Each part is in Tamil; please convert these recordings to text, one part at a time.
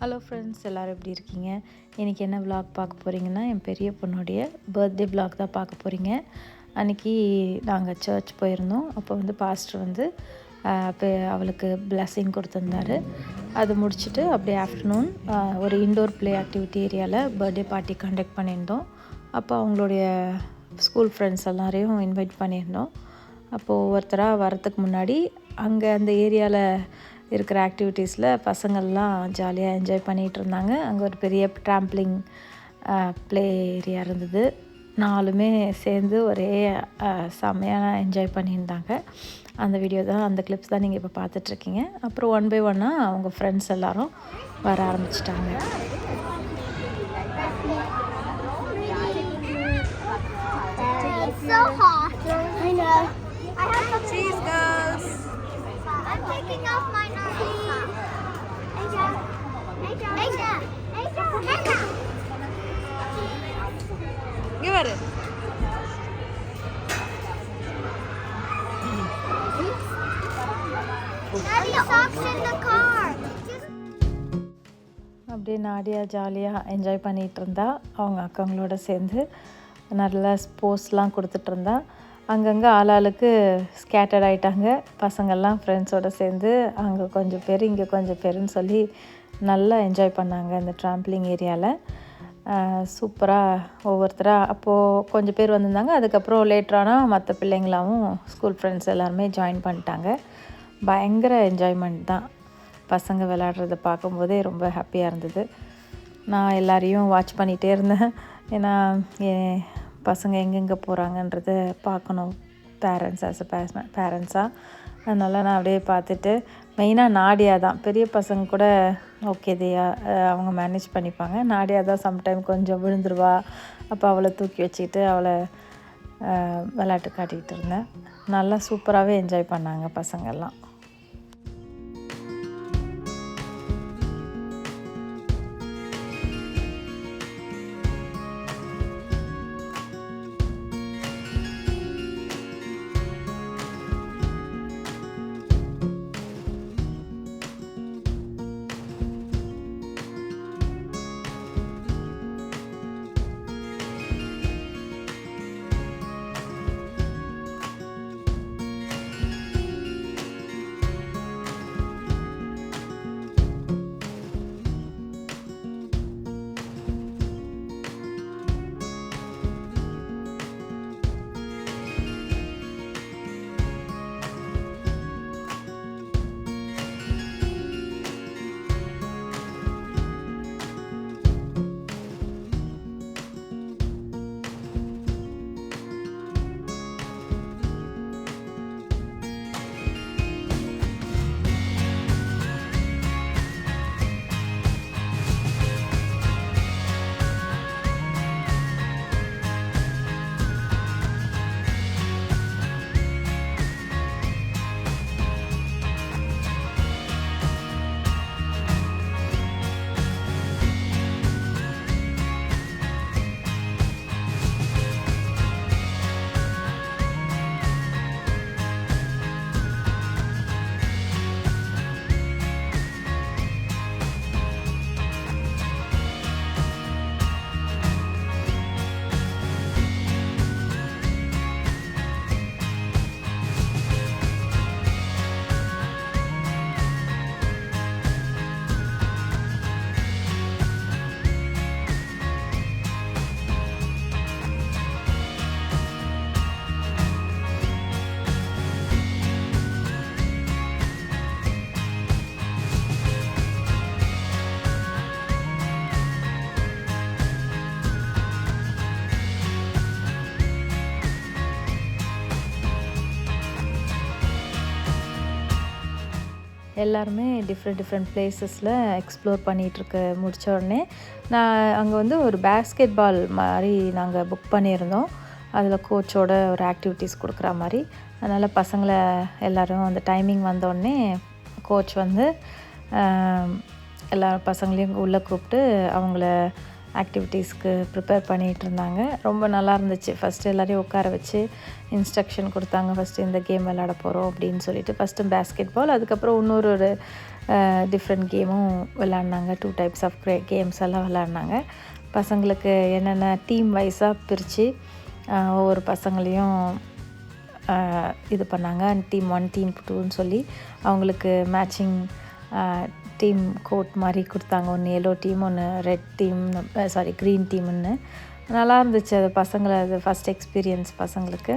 ஹலோ ஃப்ரெண்ட்ஸ், எல்லோரும் எப்படி இருக்கீங்க? இன்றைக்கி என்ன விலாக் பார்க்க போகிறீங்கன்னா, என் பெரிய பொண்ணுடைய பர்த்டே விலாக் தான் பார்க்க போகிறீங்க. அன்றைக்கி நாங்கள் சர்ச் போயிருந்தோம். அப்போ வந்து பாஸ்டர் வந்து அப்போ அவளுக்கு பிளெஸ்ஸிங் கொடுத்துருந்தாரு. அது முடிச்சுட்டு அப்படியே ஆஃப்டர்நூன் ஒரு இன்டோர் ப்ளே ஆக்டிவிட்டி ஏரியாவில் பர்த்டே பார்ட்டி கண்டக்ட் பண்ணியிருந்தோம். அப்போ அவங்களுடைய ஸ்கூல் ஃப்ரெண்ட்ஸ் எல்லாரையும் இன்வைட் பண்ணியிருந்தோம். அப்போது ஒவ்வொருத்தராக வரத்துக்கு முன்னாடி அங்கே அந்த ஏரியாவில் இருக்கிற ஆக்டிவிட்டீஸில் பசங்கள்லாம் ஜாலியாக என்ஜாய் பண்ணிகிட்டு இருந்தாங்க. அங்கே ஒரு பெரிய ட்ராம்ப்ளிங் ப்ளே ஏரியா இருந்தது. நாலுமே சேர்ந்து ஒரே செம்மையாக என்ஜாய் பண்ணியிருந்தாங்க. அந்த வீடியோ தான், அந்த கிளிப்ஸ் தான் நீங்கள் இப்போ பார்த்துட்ருக்கீங்க. அப்புறம் ஒன் பை ஒன்னாக அவங்க ஃப்ரெண்ட்ஸ் எல்லோரும் வர ஆரம்பிச்சிட்டாங்க. So hot. I know. Cheese girls. I'm taking off my nose. Asia. Asia. Asia. Give it. Daddy, socks in the car. அப்படியே நாடியா ஜாலியாக என்ஜாய் பண்ணிகிட்டு இருந்தா. அவங்க அக்காங்களோட சேர்ந்து நல்லா ஸ்போர்ட்ஸ்லாம் கொடுத்துட்ருந்தா. அங்கங்கே ஆளாளுக்கு ஸ்கேட்டர்ட் ஆகிட்டாங்க. பசங்கள்லாம் ஃப்ரெண்ட்ஸோடு சேர்ந்து அங்கே கொஞ்சம் பேர் இங்கே கொஞ்சம் பேருன்னு சொல்லி நல்லா என்ஜாய் பண்ணாங்க இந்த ட்ராம்ப்ளிங் ஏரியாவில். சூப்பராக ஒவ்வொருத்தராக அப்போது கொஞ்சம் பேர் வந்திருந்தாங்க. அதுக்கப்புறம் லேட்டரானால் மற்ற பிள்ளைங்களாவும் ஸ்கூல் ஃப்ரெண்ட்ஸ் எல்லாருமே ஜாயின் பண்ணிட்டாங்க. பயங்கர என்ஜாய்மெண்ட் தான். பசங்க விளையாடுறத பார்க்கும்போதே ரொம்ப ஹாப்பியாக இருந்தது. நான் எல்லாரையும் வாட்ச் பண்ணிகிட்டே இருந்தேன். ஏன்னா பசங்க எங்கெங்கே போகிறாங்கன்றத பார்க்கணும், பேரண்ட்ஸாக. அதனால் நான் அப்படியே பார்த்துட்டு, மெயினாக நாடியா தான். பெரிய பசங்க கூட ஓகே தேயா அவங்க மேனேஜ் பண்ணிப்பாங்க. நாடியா தான் சம்டைம் கொஞ்சம் விழுந்துருவா. அப்போ அவளை தூக்கி வச்சுக்கிட்டு அவளை விளையாட்டு காட்டிகிட்டு இருந்தேன். நல்லா சூப்பராகவே என்ஜாய் பண்ணாங்க பசங்கள்லாம். எல்லாருமே டிஃப்ரெண்ட் பிளேஸஸில் எக்ஸ்ப்ளோர் பண்ணிகிட்ருக்க முடித்த உடனே நான் அங்கே வந்து ஒரு பேஸ்கெட் பால் மாதிரி நாங்கள் புக் பண்ணியிருந்தோம். அதில் கோச்சோட ஒரு ஆக்டிவிட்டீஸ் கொடுக்குற மாதிரி. அதனால் பசங்களை எல்லோரும் அந்த டைமிங் வந்தோடனே கோச் வந்து எல்லா பசங்களையும் உள்ளே கூப்பிட்டு அவங்கள ஆக்டிவிட்டீஸ்க்கு ப்ரிப்பேர் பண்ணிகிட்டு இருந்தாங்க. ரொம்ப நல்லா இருந்துச்சு. ஃபஸ்ட்டு எல்லோரையும் உட்கார வச்சு இன்ஸ்ட்ரக்ஷன் கொடுத்தாங்க. ஃபஸ்ட்டு இந்த கேம் விளையாட போகிறோம் அப்படின்னு சொல்லிட்டு ஃபஸ்ட்டு பேஸ்கெட் பால், அதுக்கப்புறம் இன்னொரு டிஃப்ரெண்ட் கேமும் விளையாடினாங்க. 2 டைப்ஸ் ஆஃப் கேம்ஸ் எல்லாம் விளையாடினாங்க. பசங்களுக்கு என்னென்ன டீம் வைஸாக பிரித்து ஒவ்வொரு பசங்களையும் இது பண்ணாங்க. டீம் 1 டீம் 2ன்னு சொல்லி அவங்களுக்கு மேட்சிங் டீம் கோட் மாதிரி கொடுத்தாங்க. ஒன்று எல்லோ டீம், ஒன்று ரெட் டீம், க்ரீன் டீம்னு. நல்லா இருந்துச்சு அது பசங்களை. அது ஃபஸ்ட் எக்ஸ்பீரியன்ஸ் பசங்களுக்கு.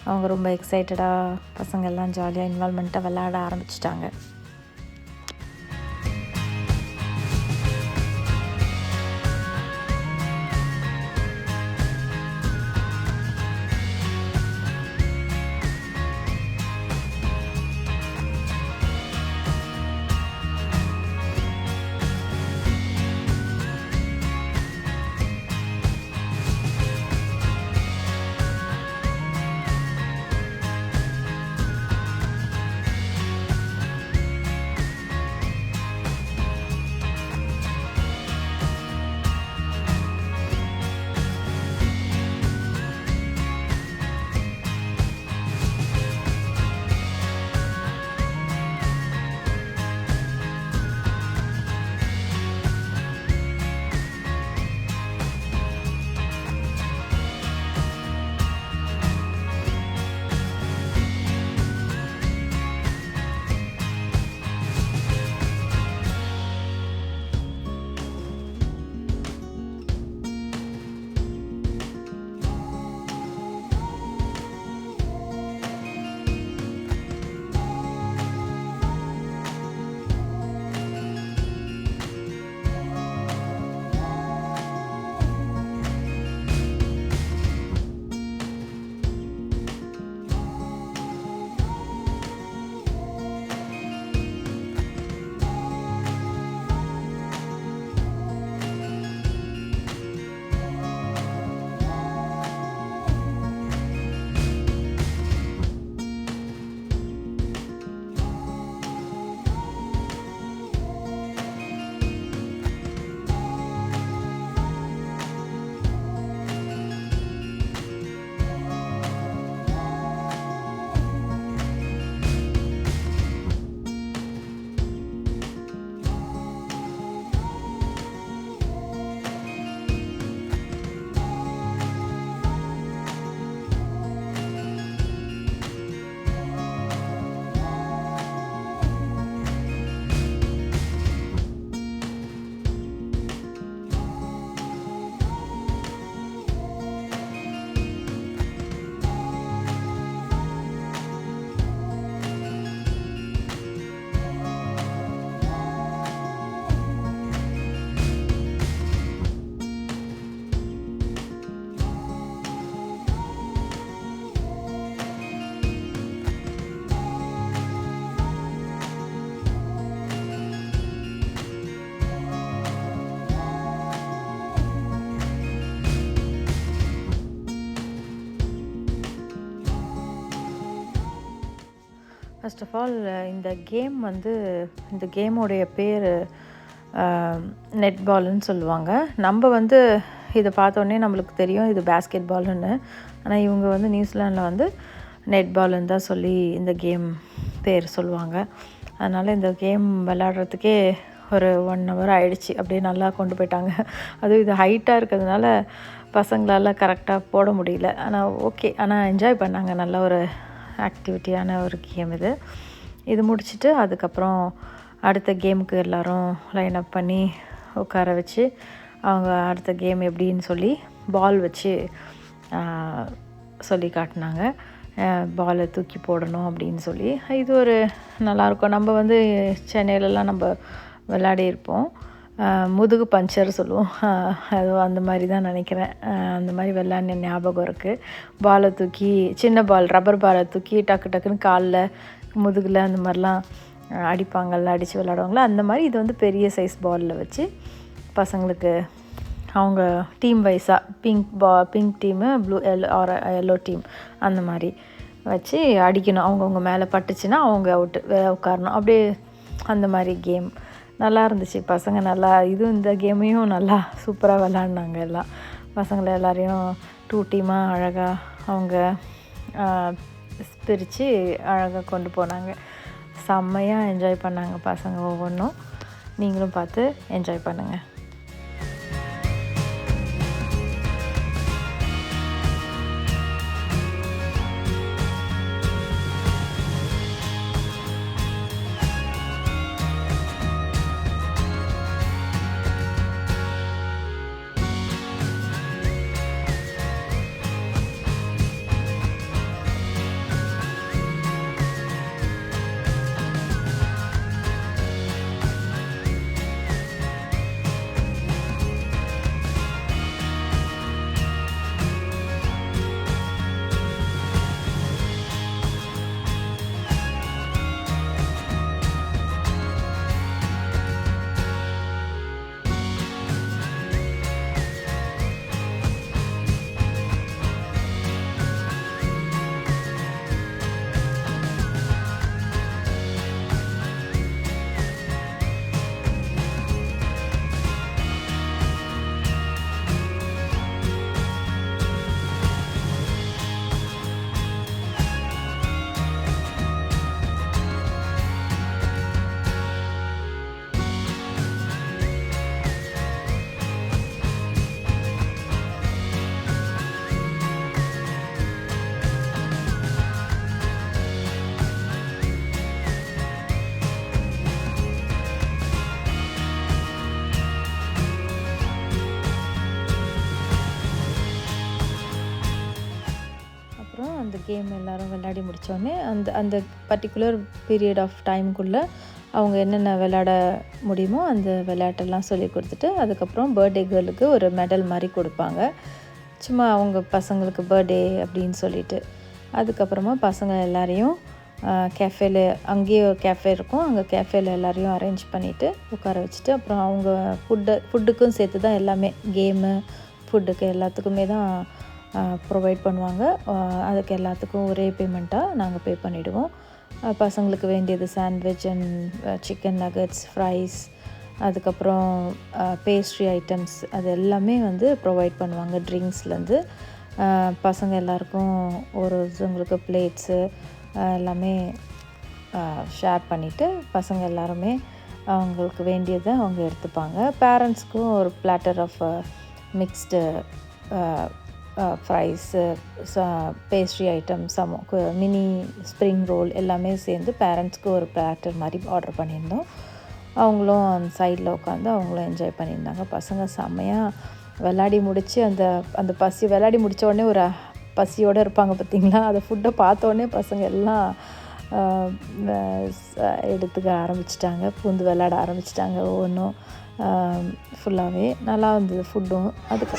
அவங்க ரொம்ப எக்ஸைட்டடாக பசங்க எல்லாம் ஜாலியாக இன்வால்மெண்ட்டாக விளையாட ஆரம்பிச்சிட்டாங்க. ஃபர்ஸ்ட் ஆஃப் ஆல் இந்த கேமோடைய பேர் நெட் பால்னு சொல்லுவாங்க. நம்ம இதை பார்த்தோன்னே நம்மளுக்கு தெரியும் இது பேஸ்கெட் பால்னு. ஆனால் இவங்க நியூசிலாண்டில் நெட் பால்னு தான் சொல்லி இந்த கேம் பேர் சொல்லுவாங்க. அதனால் இந்த கேம் விளையாடுறதுக்கே ஒரு 1 hour ஆகிடுச்சி. அப்படியே நல்லா கொண்டு போயிட்டாங்க. அதுவும் இது ஹைட்டாக இருக்கிறதுனால பசங்களால் கரெக்டாக போட முடியல. ஆனால் ஓகே, ஆனால் என்ஜாய் பண்ணாங்க. நல்ல ஒரு ஆக்டிவிட்டியான ஒரு கேம் இது முடிச்சுட்டு அதுக்கப்புறம் அடுத்த கேமுக்கு எல்லோரும் லைன் அப் பண்ணி உட்கார வச்சு அவங்க அடுத்த கேம் எப்படின்னு சொல்லி பால் வச்சு சொல்லி காட்டினாங்க. பாலை தூக்கி போடணும் அப்படின்னு சொல்லி. இது ஒரு நல்லாயிருக்கும். நம்ம சென்னையிலலாம் நம்ம விளையாடி இருப்போம். முதுகு பஞ்சர் சொல்லுவோம். அது அந்த மாதிரி தான் நினைக்கிறேன். அந்த மாதிரி விளையாடின ஞாபகம் இருக்குது. பாலை தூக்கி, சின்ன பால், ரப்பர் பாலை தூக்கி டக்கு டக்குன்னு காலில், முதுகில் அந்த மாதிரிலாம் அடிப்பாங்கள்ல, அடித்து விளையாடுவாங்களா, அந்த மாதிரி இது பெரிய சைஸ் பாலில் வச்சு பசங்களுக்கு அவங்க டீம் வைஸாக பிங்க் டீமு, எல்லோ டீம் அந்த மாதிரி வச்சு அடிக்கணும். அவங்கவுங்க மேலே பட்டுச்சுன்னா அவங்க அவுட்டு, உட்காரணும். அப்படியே அந்த மாதிரி கேம் நல்லா இருந்துச்சு. பசங்க நல்லா இதுவும் இந்த கேமையும் நல்லா சூப்பராக விளாட்னாங்க எல்லாம். பசங்களை எல்லாரையும் 2 டீமாக அழகாக அவங்க பிரித்து அழகாக கொண்டு போனாங்க. செம்மையாக என்ஜாய் பண்ணாங்க பசங்க ஒவ்வொன்றும். நீங்களும் பார்த்து என்ஜாய் பண்ணுங்கள். அந்த கேம் எல்லோரும் விளையாடி முடித்தோடனே அந்த அந்த பர்டிகுலர் பீரியட் ஆஃப் டைமுக்குள்ளே அவங்க என்னென்ன விளையாட முடியுமோ அந்த விளையாட்டெல்லாம் சொல்லி கொடுத்துட்டு அதுக்கப்புறம் பர்த்டே கேர்ளுக்கு ஒரு மெடல் மாதிரி கொடுப்பாங்க. சும்மா அவங்க பசங்களுக்கு பர்த்டே அப்படின்னு சொல்லிட்டு. அதுக்கப்புறமா பசங்க எல்லாரையும் கேஃபேல அங்கேயே ஒரு கேஃபே இருக்கும், அங்கே கேஃபேல எல்லாரையும் அரேஞ்ச் பண்ணிவிட்டு உட்கார வச்சுட்டு அப்புறம் அவங்க ஃபுட்டுக்கும் சேர்த்து தான் எல்லாமே கேமு ஃபுட்டுக்கு எல்லாத்துக்குமே தான் ப்ரொவைட் பண்ணுவாங்க. அதுக்கு எல்லாத்துக்கும் ஒரே பேமெண்ட்டாக நாங்கள் பே பண்ணிவிடுவோம். பசங்களுக்கு வேண்டியது sandwich and chicken nuggets, fries, அதுக்கப்புறம் பேஸ்ட்ரி ஐட்டம்ஸ் அது எல்லாமே வந்து ப்ரொவைட் பண்ணுவாங்க. ட்ரிங்க்ஸ்லேருந்து பசங்க எல்லாருக்கும் ஒருத்தவங்களுக்கு பிளேட்ஸு எல்லாமே ஷேர் பண்ணிவிட்டு பசங்க எல்லாருமே அவங்களுக்கு வேண்டியதை அவங்க எடுத்துப்பாங்க. பேரண்ட்ஸ்க்கும் ஒரு platter of mixed fries, pastry item, mini spring roll எல்லாமே சேர்ந்து பேரண்ட்ஸ்க்கு ஒரு பிளாட்டர் மாதிரி ஆர்டர் பண்ணியிருந்தோம். அவங்களும் அந்த சைடில் உட்காந்து அவங்களும் என்ஜாய் பண்ணியிருந்தாங்க. பசங்க செம்மையாக விளையாடி முடித்து அந்த விளையாடி முடித்த உடனே ஒரு பசியோடு இருப்பாங்க பார்த்திங்களா, அந்த ஃபுட்டை பார்த்தோன்னே பசங்க எல்லாம் எடுத்துக்க ஆரம்பிச்சிட்டாங்க, பூந்து விளையாட ஆரம்பிச்சிட்டாங்க. ஒவ்வொன்றும் ஃபுல்லாகவே நல்லா இருந்தது ஃபுட்டும். அதுக்கு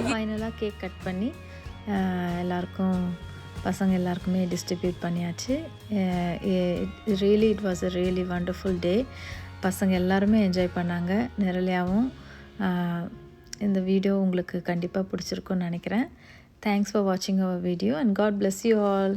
ஃபைனலாக கேக் கட் பண்ணி எல்லாருக்கும் பசங்க எல்லாருக்குமே டிஸ்ட்ரிபியூட் பண்ணியாச்சு. It was a really wonderful டே. பசங்க எல்லாருமே என்ஜாய் பண்ணாங்க நிரலையாகவும். இந்த வீடியோ உங்களுக்கு கண்டிப்பாக பிடிச்சிருக்குன்னு நினைக்கிறேன். தேங்க்ஸ் ஃபார் வாட்சிங் our video and God bless you all.